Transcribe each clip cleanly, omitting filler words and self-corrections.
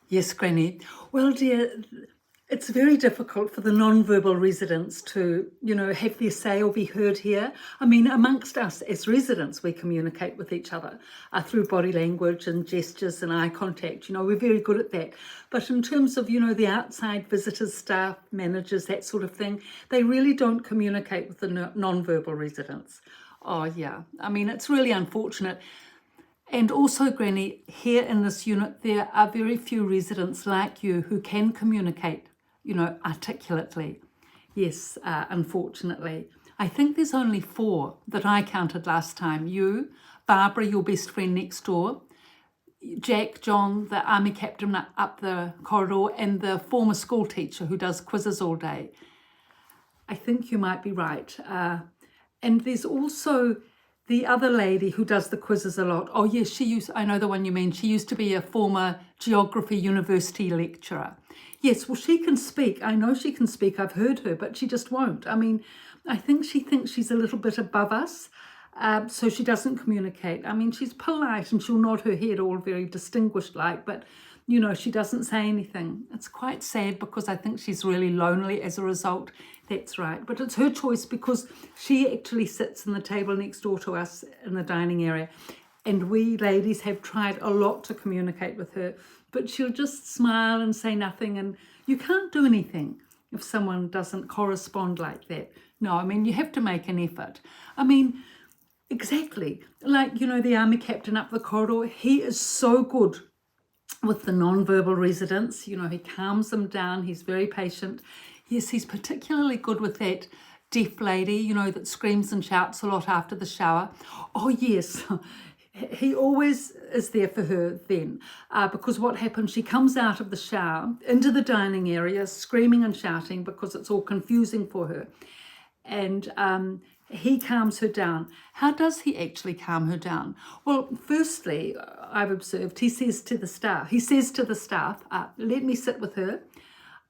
Yes, Granny. Well, dear, it's very difficult for the non-verbal residents to, have their say or be heard here. I mean, amongst us as residents, we communicate with each other through body language and gestures and eye contact. We're very good at that. But in terms of, the outside visitors, staff, managers, that sort of thing, they really don't communicate with the non-verbal residents. Oh, yeah. I mean, it's really unfortunate. And also, Granny, here in this unit, there are very few residents like you who can communicate, articulately. Yes, unfortunately. I think there's only 4 that I counted last time. You, Barbara, your best friend next door, Jack, John, the army captain up the corridor, and the former school teacher who does quizzes all day. I think you might be right. And there's also the other lady who does the quizzes a lot. Oh, yes, I know the one you mean. She used to be a former geography university lecturer. Yes, well, she can speak. I know she can speak. I've heard her, but she just won't. I mean, I think she thinks she's a little bit above us, so she doesn't communicate. I mean, she's polite and she'll nod her head all very distinguished like, but she doesn't say anything. It's quite sad because I think she's really lonely as a result. That's right. But it's her choice because she actually sits in the table next door to us in the dining area. And we ladies have tried a lot to communicate with her, but she'll just smile and say nothing. And you can't do anything if someone doesn't correspond like that. No, I mean, you have to make an effort. I mean, exactly. Like, the army captain up the corridor, he is so good with the non-verbal residents. He calms them down. He's very patient. Yes, he's particularly good with that deaf lady, that screams and shouts a lot after the shower. Oh, yes. He always is there for her then, because what happens, she comes out of the shower into the dining area screaming and shouting because it's all confusing for her. And he calms her down. How does he actually calm her down? Well, firstly, I've observed, he says to the staff, let me sit with her.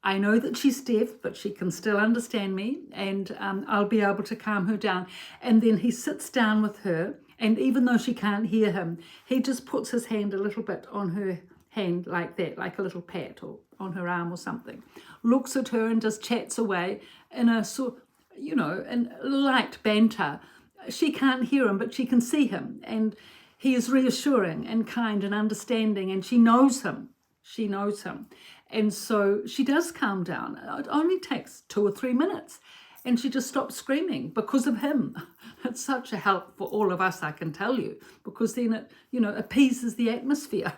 I know that she's deaf, but she can still understand me, and I'll be able to calm her down. And then he sits down with her, and even though she can't hear him, he just puts his hand a little bit on her hand like that, like a little pat or on her arm or something, looks at her and just chats away in a sort, in light banter. She can't hear him, but she can see him, and he is reassuring and kind and understanding, and she knows him. And so she does calm down. It only takes 2 or 3 minutes, and she just stops screaming because of him. It's such a help for all of us, I can tell you, because then it, appeases the atmosphere.